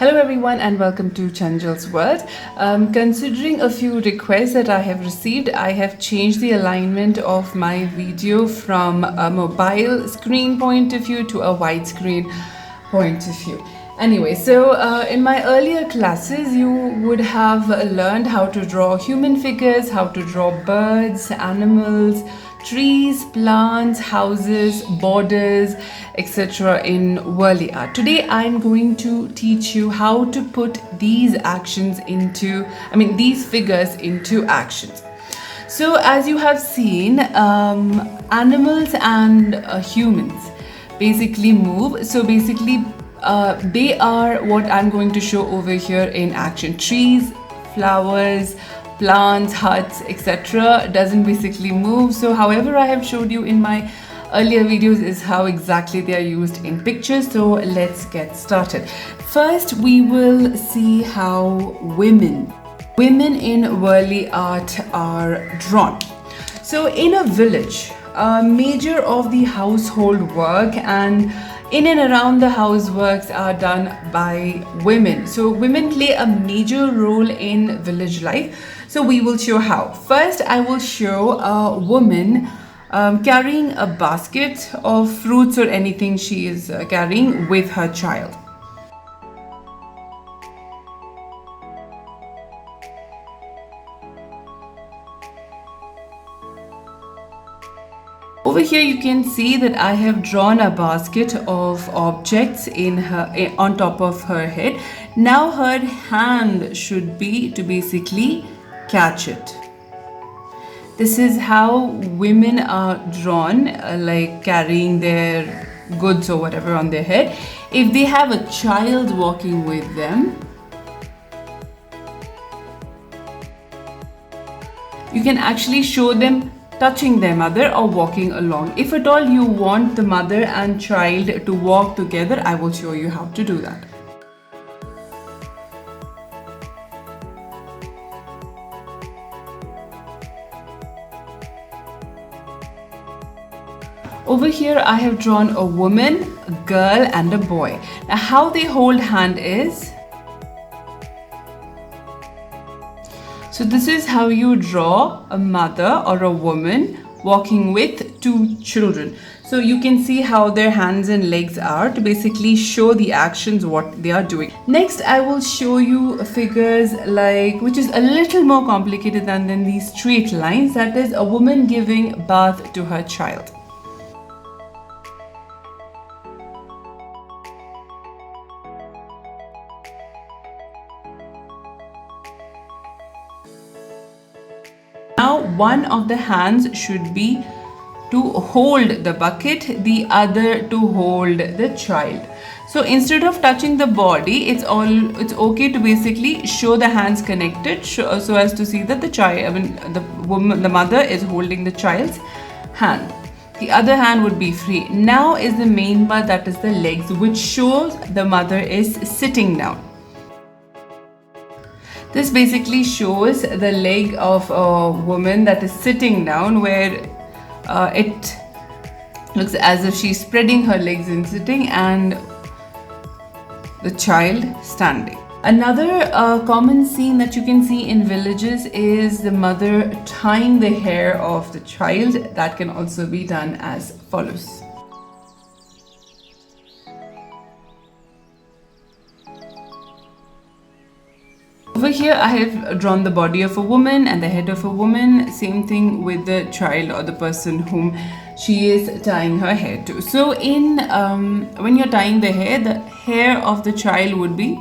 Hello everyone and welcome to Chanjal's World. Considering a few requests that I have received, I have changed the alignment of my video from a mobile screen point of view to a widescreen point of view. Anyway, so in my earlier classes, you would have learned how to draw human figures, how to draw birds, animals, trees, plants, houses, borders, etc. in Warli Art. Today I'm going to teach you how to put these figures into actions. So as you have seen, animals and humans basically move. So basically they are what I'm going to show over here in action. Trees, flowers, plants, huts, etc. doesn't basically move. So however I have showed you in my earlier videos is how exactly they are used in pictures. So let's get started. First we will see how women in Warli Art are drawn. So in a village, major of the household work and in and around the houseworks are done by women. So women play a major role in village life. So we will show how. First, I will show a woman carrying a basket of fruits or anything she is carrying with her child. Over here you can see that I have drawn a basket of objects on top of her head. Now her hand should be to basically catch it. This is how women are drawn, like carrying their goods or whatever on their head. If they have a child walking with them, you can actually show them touching their mother or walking along. If at all you want the mother and child to walk together, I will show you how to do that. Over here I have drawn a woman, a girl and a boy. Now how they hold hand is, so this is how you draw a mother or a woman walking with two children. So you can see how their hands and legs are to basically show the actions what they are doing. Next I will show you figures which is a little more complicated than these straight lines. That is a woman giving birth to her child. Now one of the hands should be to hold the bucket, the other to hold the child. So instead of touching the body, it's okay to basically show the hands connected so as to see that the mother is holding the child's hand. The other hand would be free. Now is the main part, that is the legs, which shows the mother is sitting down. This basically shows the leg of a woman that is sitting down, where it looks as if she's spreading her legs and sitting, and the child standing. Another common scene that you can see in villages is the mother tying the hair of the child. That can also be done as follows. Over here I have drawn the body of a woman and the head of a woman. Same thing with the child or the person whom she is tying her hair to. So when you're tying the hair of the child would be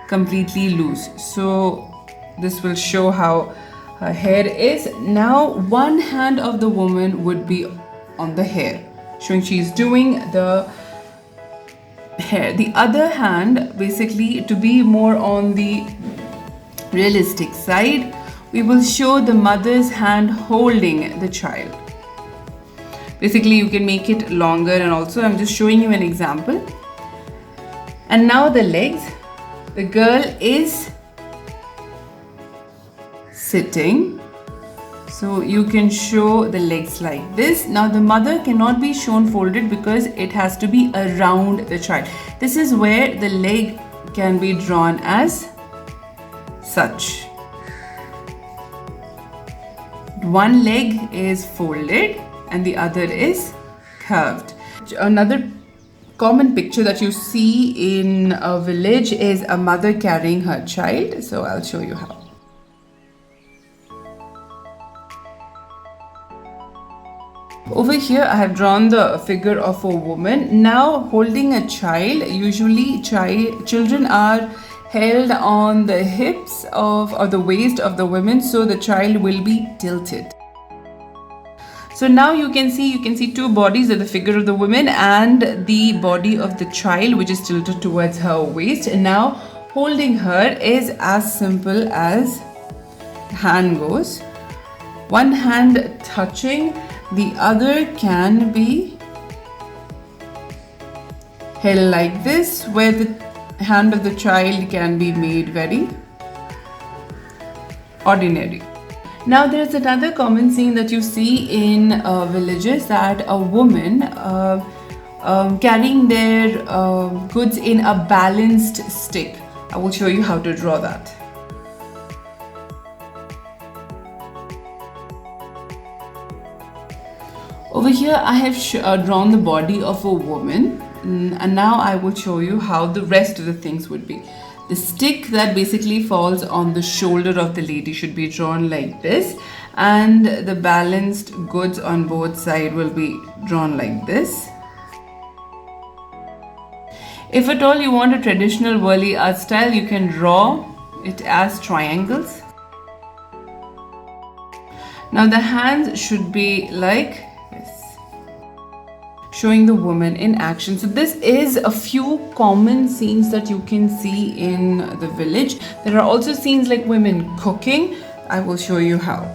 completely loose. So this will show how her hair is. Now one hand of the woman would be on the hair, showing she's doing the hair. The other hand, basically to be more on the realistic side, we will show the mother's hand holding the child. Basically you can make it longer, and also I'm just showing you an example. And now the legs, the girl is sitting, so you can show the legs like this. Now the mother cannot be shown folded because it has to be around the child. This is where the leg can be drawn as such. One leg is folded and the other is curved. Another common picture that you see in a village is a mother carrying her child. So I'll show you how. Over here I have drawn the figure of a woman now holding a child. Usually children are held on the hips or the waist of the women, so the child will be tilted. So now you can see two bodies of the figure of the woman and the body of the child, which is tilted towards her waist. And now holding her is as simple as hand goes. One hand touching, the other can be held like this, where the hand of the child can be made very ordinary. Now there's another common scene that you see in villages, that a woman carrying their goods in a balanced stick. I will show you how to draw that. Over here I have drawn the body of a woman, and now I will show you how the rest of the things would be. The stick that basically falls on the shoulder of the lady should be drawn like this, and the balanced goods on both sides will be drawn like this. If at all you want a traditional Warli art style, you can draw it as triangles. Now the hands should be like this, showing the woman in action. So this is a few common scenes that you can see in the village. There are also scenes like women cooking. I will show you how.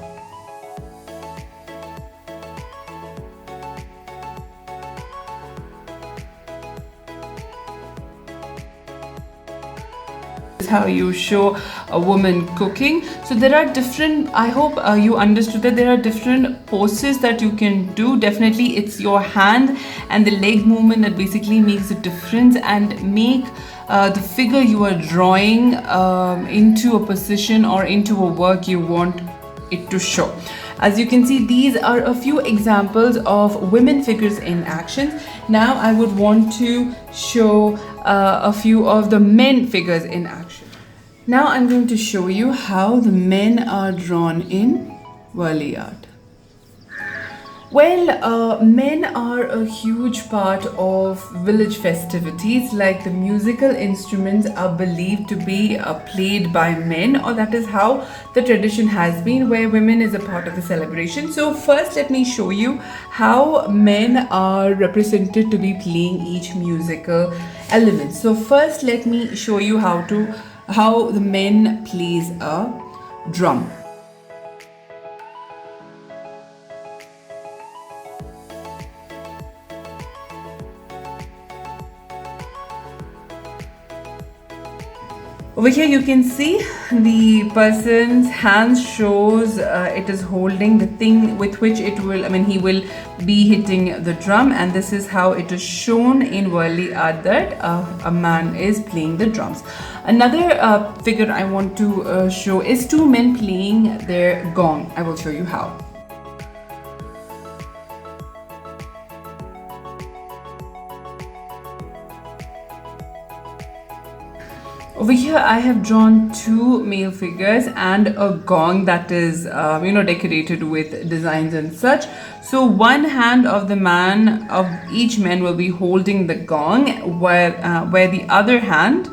This is how you show a woman cooking. So there are different, I hope you understood that there are different poses that you can do. Definitely it's your hand and the leg movement that basically makes a difference and make the figure you are drawing into a position or into a work you want it to show. As you can see, these are a few examples of women figures in action. Now I would want to show a few of the men figures in action. Now I'm going to show you how the men are drawn in Warli art. Well, men are a huge part of village festivities. Like the musical instruments are believed to be played by men, or that is how the tradition has been, where women is a part of the celebration. So first let me show you how men are represented to be playing each musical element. So first let me show you how the men plays a drum. Over here you can see the person's hands shows it is holding the thing with which it will, he will be hitting the drum, and this is how it is shown in Warli art that a man is playing the drums. Another figure I want to show is two men playing their gong. I will show you how. Over here I have drawn two male figures and a gong that is decorated with designs and such. So one hand of the man of each man will be holding the gong, where the other hand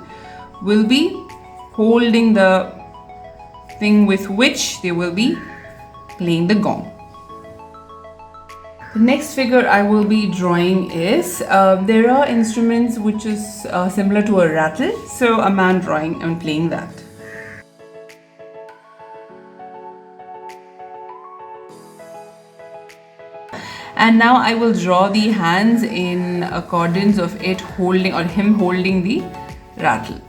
will be holding the thing with which they will be playing the gong. The next figure I will be drawing is, there are instruments which is similar to a rattle, so a man drawing and playing that. And now I will draw the hands in accordance of it holding, or him holding the rattle.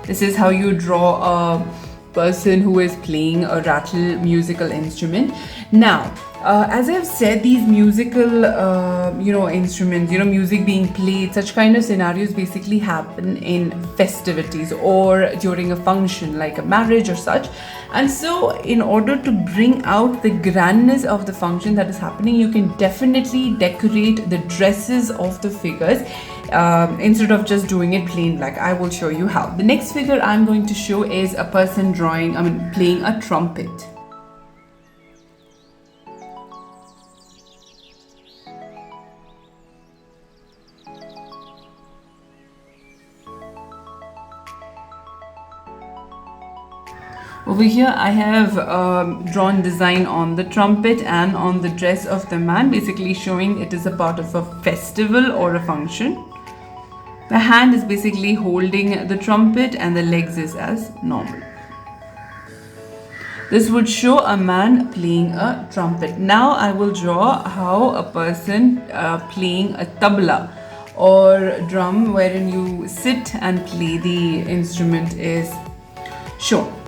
This is how you draw a person who is playing a rattle musical instrument. Now As I've said, these musical, instruments, music being played, such kind of scenarios basically happen in festivities or during a function like a marriage or such. And so, in order to bring out the grandness of the function that is happening, you can definitely decorate the dresses of the figures instead of just doing it plain black. I will show you how. The next figure I'm going to show is a person playing a trumpet. Over here I have drawn design on the trumpet and on the dress of the man, basically showing it is a part of a festival or a function. The hand is basically holding the trumpet and the legs is as normal. This would show a man playing a trumpet. Now I will draw how a person playing a tabla or drum, wherein you sit and play the instrument, is shown.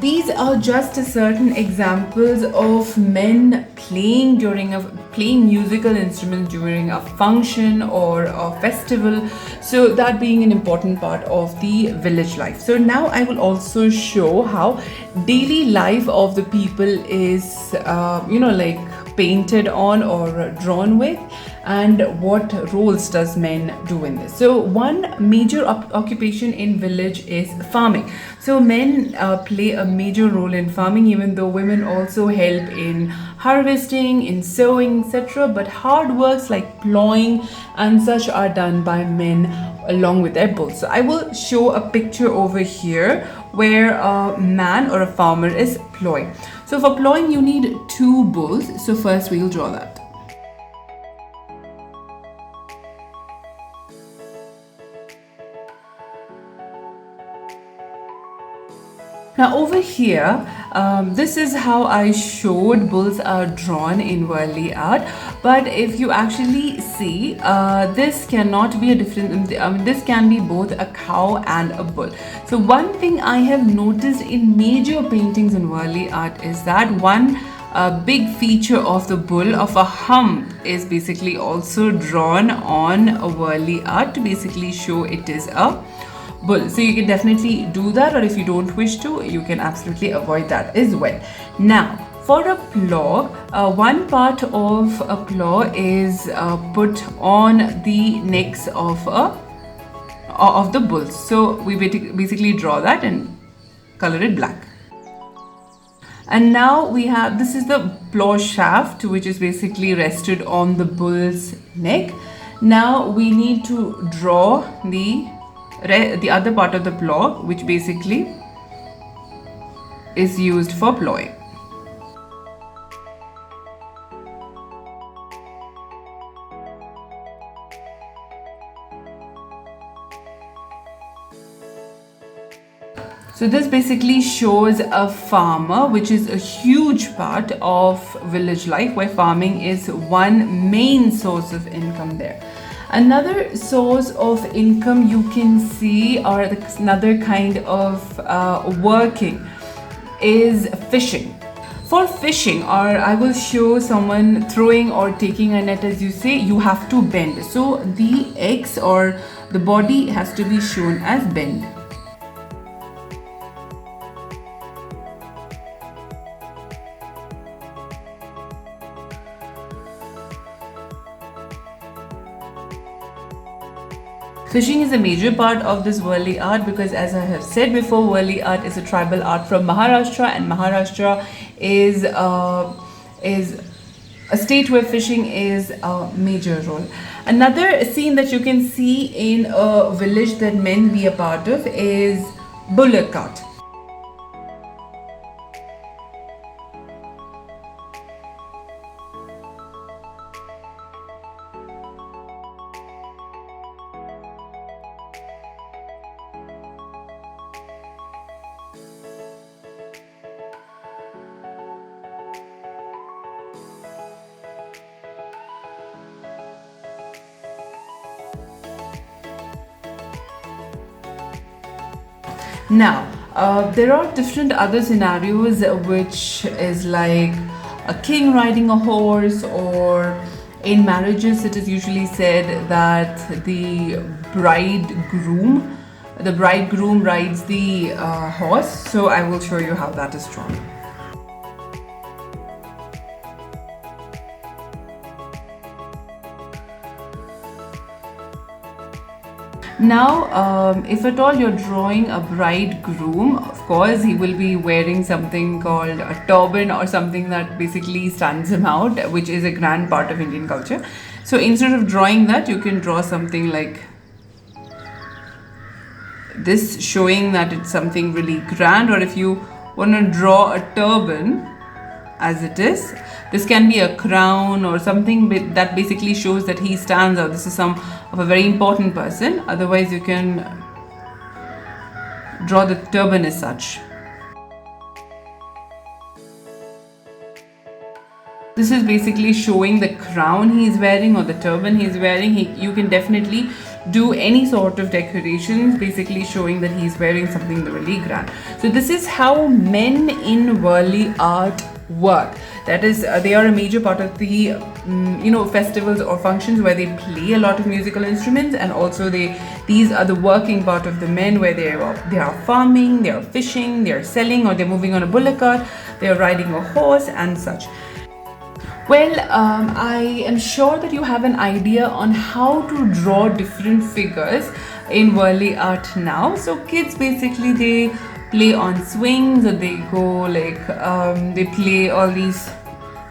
These are just certain examples of men playing musical instruments during a function or a festival. So that being an important part of the village life. So now I will also show how daily life of the people is, painted on or drawn with, and what roles does men do in this. So one major occupation in village is farming. So men play a major role in farming, even though women also help in harvesting, in sowing, etc. But hard works like plowing and such are done by men along with their bulls. So I will show a picture over here where a man or a farmer is plowing. So for plowing you need 2 bulls. So first we'll draw that. Now over here, this is how I showed bulls are drawn in Warli art. But if you actually see, this cannot be a different, this can be both a cow and a bull. So one thing I have noticed in major paintings in Warli art is that one big feature of the bull of a hump is basically also drawn on a Warli art to basically show it is a bull. So you can definitely do that, or if you don't wish to, you can absolutely avoid that as well. Now for a plow, one part of a plow is put on the necks of the bulls. So we basically draw that and color it black. And now we have, this is the plow shaft, which is basically rested on the bull's neck. Now we need to draw the other part of the plow, which basically is used for plowing. So this basically shows a farmer, which is a huge part of village life, where farming is one main source of income there. Another source of income you can see, or another kind of working, is fishing. For fishing, or I will show someone throwing or taking a net, as you say, you have to bend. So the X or the body has to be shown as bend. Fishing is a major part of this Warli art because, as I have said before, Warli art is a tribal art from Maharashtra, and Maharashtra is a state where fishing is a major role. Another scene that you can see in a village that men be a part of is bullock cart. Now, there are different other scenarios, which is like a king riding a horse, or in marriages it is usually said that the bridegroom rides the horse. So I will show you how that is drawn. Now, if at all you're drawing a bridegroom, of course he will be wearing something called a turban, or something that basically stands him out, which is a grand part of Indian culture. So instead of drawing that, you can draw something like this, showing that it's something really grand. Or if you want to draw a turban as it is, this can be a crown or something that basically shows that he stands out. This is some of a very important person. Otherwise, you can draw the turban as such. This is basically showing the crown he is wearing or the turban he is wearing. You can definitely do any sort of decorations, basically showing that he is wearing something really grand. So this is how men in Warli art work. That is, they are a major part of the festivals or functions where they play a lot of musical instruments, and also these are the working part of the men, where they are farming, they are fishing, they are selling, or they're moving on a bullock cart, they are riding a horse and such. Well, I am sure that you have an idea on how to draw different figures in Warli art now. So kids basically, they play on swings, or they go like they play all these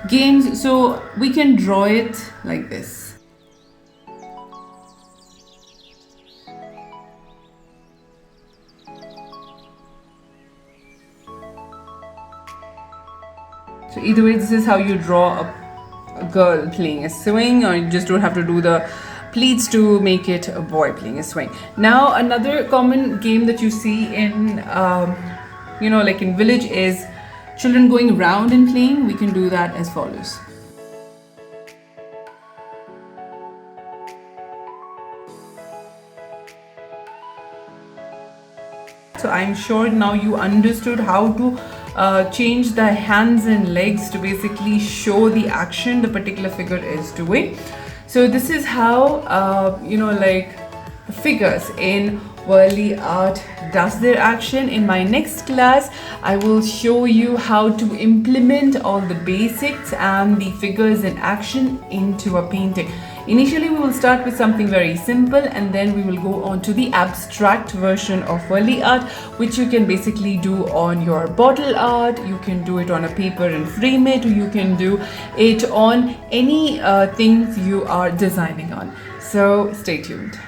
games. So we can draw it like this. So either way, this is how you draw a girl playing a swing, or you just don't have to do the pleats to make it a boy playing a swing. Now, another common game that you see in like in village is children going round and playing. We can do that as follows. So I'm sure now you understood how to change the hands and legs to basically show the action the particular figure is doing. So this is how the figures in Warli art does their action. In my next class, I will show you how to implement all the basics and the figures in action into a painting. Initially, we will start with something very simple, and then we will go on to the abstract version of Warli art, which you can basically do on your bottle art. You can do it on a paper and frame it, or you can do it on any things you are designing on. So stay tuned.